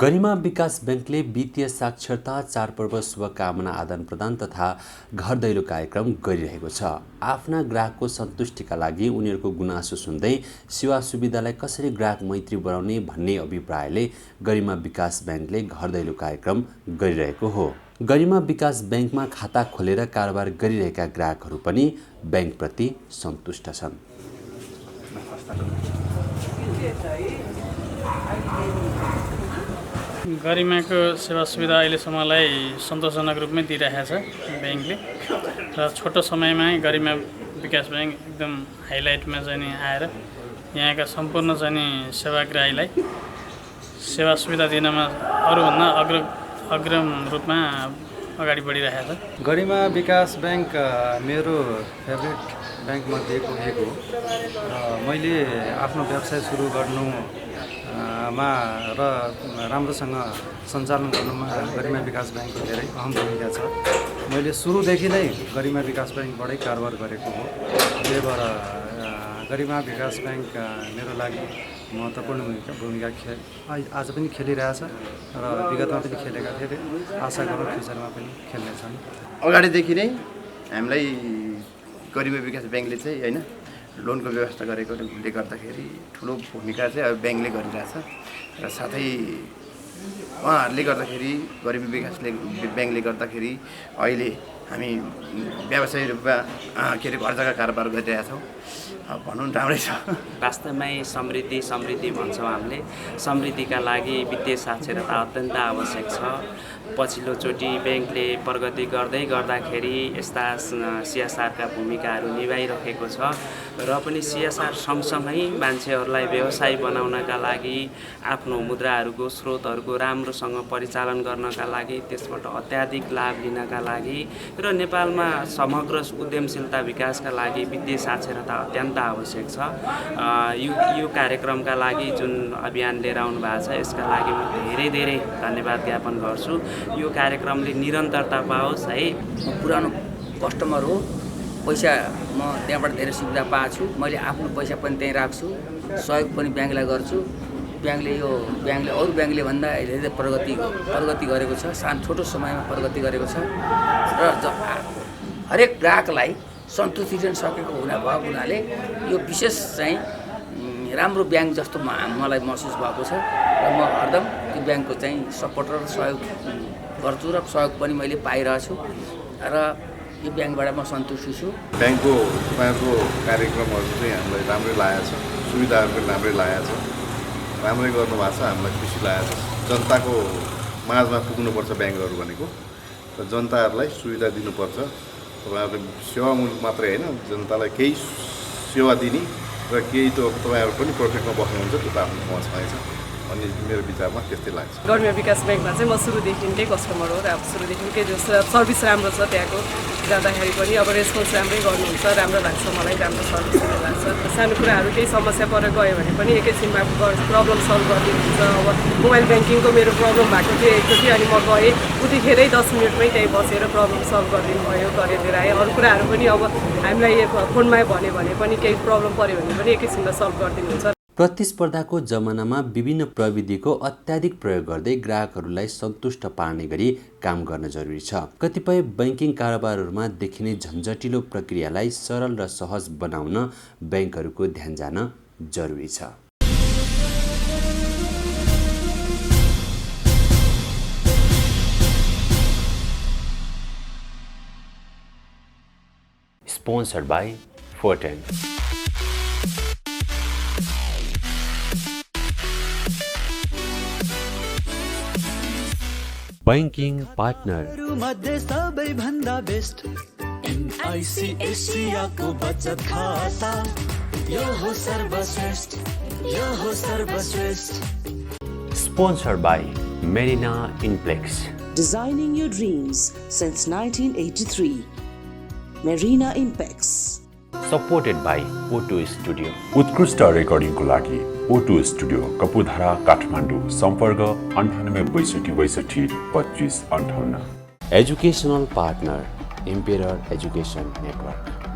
गरिमा विकास बैंकले वित्तीय साक्षरता चाडपर्व शुभकामना आदान प्रदान तथा घर दैलो कार्यक्रम गरिरहेको छ। आफ्ना ग्राहकको सन्तुष्टिका लागि उनीहरूको गुनासो सुन्दै सेवा सुविधालाई कसरी ग्राहक मैत्री बनाउने भन्ने अभिप्रायले गरिमा विकास बैंकले घर दैलो कार्यक्रम गरिरहेको हो। गरिमा विकास बैंकमा खाता खोलेर कारोबार गरिरहेका ग्राहकहरू पनि बैंकप्रति सन्तुष्ट छन्। गरिमाको सेवा सुविधा अहिलेसम्मलाई सन्तोषजनक रूपमै दिइरहेको छ बैंकले र छोटो समयमै गरिमा विकास बैंक एकदम हाइलाइटमा चाहिँ आएर यहाँका सम्पूर्ण चाहिँ सेवाग्राहीलाई सेवा सुविधा दिनमा अरूभन्दा अग्रिम रूपमा अगाडि बढिरहेको छ। गरिमा विकास बैंक मेरो फेभरेट बैंकमध्येको एक हो र मैले आफ्नो व्यवसाय सुरु गर्नुमा र राम्रोसँग सञ्चालन गर्नुमा गरिमा विकास बैंकको धेरै अहम भूमिका छ। मैले सुरुदेखि नै गरिमा विकास बैंकबाटै कारोबार गरेको हो। त्यही भएर गरिमा विकास बैंक मेरो लागि महत्त्वपूर्ण भूमिका आज पनि खेलिरहेछ र विगतमा पनि खेलेका थिए। आशा गरौँ फ्युचरमा पनि खेल्नेछन्। अगाडिदेखि नै हामीलाई गरिमा विकास बैंकले चाहिँ हैन लोनको व्यवस्था गरेकोले गर्दाखेरि ठुलो भूमिका चाहिँ अब बैंकले गरिरहेछ र साथै उहाँहरूले गर्दाखेरि गरिमा विकास बैंकले गर्दाखेरि अहिले हामी व्यवसायी रूपमा के अरे घर जग्गा कारोबार गरिरहेछौँ। भनौँ राम्रै छ। वास्तवमै समृद्धि भन्छौँ हामीले। समृद्धिका लागि वित्तीय साक्षरता अत्यन्त आवश्यक छ। पछिल्लोचोटि बैंकले प्रगति गर्दाखेरि यस्ता सीएसआरका भूमिकाहरू निभाइरहेको छ र पनि सीएसआर सँगसँगै मान्छेहरूलाई व्यवसाय बनाउनका लागि आफ्नो मुद्राहरूको स्रोतहरूको राम्रोसँग परिचालन गर्नका लागि त्यसबाट अत्याधिक लाभ लिनका लागि र नेपालमा समग्र उद्यमशीलता विकासका लागि वित्तीय साक्षरता अत्यन्त आवश्यक छ। यो कार्यक्रमका लागि जुन अभियान लिएर आउनु भएको छ यसका लागि म धेरै धन्यवाद ज्ञापन गर्छु। यो कार्यक्रमले निरन्तरता पाओस् है। म पुरानो कस्टमर हो। पैसा म त्यहाँबाट धेरै सुविधा पाएको छु। मैले आफ्नो पैसा पनि त्यहीँ राख्छु। सहयोग पनि ब्याङ्कलाई गर्छु। ब्याङ्कले अरू ब्याङ्कले भन्दा धेरै प्रगति गरेको छ। छोटो समयमा प्रगति गरेको छ र हरेक ग्राहकलाई सन्तुष्टि दिन सकेको भएको हुनाले यो विशेष चाहिँ राम्रो ब्याङ्क जस्तो मलाई महसुस भएको छ र म हरदम त्यो ब्याङ्कको चाहिँ सपोर्ट र सहयोग गर्छु र सहयोग पनि मैले पाइरहेछु र यो ब्याङ्कबाट म सन्तुष्टि छु। ब्याङ्कको तपाईँहरूको कार्यक्रमहरू चाहिँ हामीलाई राम्रै लागेको छ। सुविधाहरू पनि राम्रै लागेको छ। राम्रै गर्नुभएको छ। हामीलाई खुसी लागेको छ। जनताको माझमा पुग्नुपर्छ ब्याङ्कहरू भनेको र जनताहरूलाई सुविधा दिनुपर्छ। तपाईँहरूले सेवामूलक मात्रै होइन जनतालाई केही सेवा दिने र केही त तपाईँहरू पनि प्रोफिटमा बस्नुहुन्छ त्यो त आफ्नो ठाउँमा छँदैछ भन्ने मेरो विचारमा त्यस्तै लाग्छ। गरिमा विकास बैंकमा चाहिँ म सुरुदेखिकै कस्टमर हो र अब सुरुदेखिकै जो सर्भिस राम्रो छ त्यहाँको जाँदाखेरि पनि अब रेस्पोन्स राम्रै गर्नुहुन्छ। राम्रो लाग्छ मलाई। राम्रो सर्भिस लाग्छ। सानो कुराहरू केही समस्या परेर गयो भने पनि एकैछिनमा प्रब्लम सल्भ गरिदिनुहुन्छ। अब मोबाइल ब्याङ्किङको मेरो प्रब्लम भएको थियो एकचोटि अनि म गएँ उतिखेरै 10 मिनटमै त्यहीँ बसेर प्रब्लम सल्भ गरिदिनु भयो गरेर आएँ। अरू कुराहरू पनि अब हामीलाई फोनमा भन्यो भने पनि केही प्रब्लम पऱ्यो भने पनि एकैछिनमा सल्भ गरिदिनुहुन्छ। प्रतिस्पर्धाको जमानामा विभिन्न प्रविधिको अत्याधिक प्रयोग गर्दै ग्राहकहरूलाई सन्तुष्ट पार्ने गरी काम गर्न जरुरी छ। कतिपय बैंकिङ कारोबारहरूमा देखिने झन्झटिलो प्रक्रियालाई सरल र सहज बनाउन बैंकहरूको ध्यान जान जरुरी छ। Sponsored by Forten. Banking partner. मध्ये सबैभन्दा बेस्ट एमआईसी एसियाको बचत खाता यो हो सर्वश्रेष्ठ। Sponsored by Marina Inplex. Designing your dreams since 1983. Marina Impex. Supported by O2 Studio. उत्कृष्ट रेकर्डिङको लागि O2 स्टुडियो कपुधारा काठमाडौँ। सम्पर्क 98 62 25 58। Educational partner Emperor Education Network.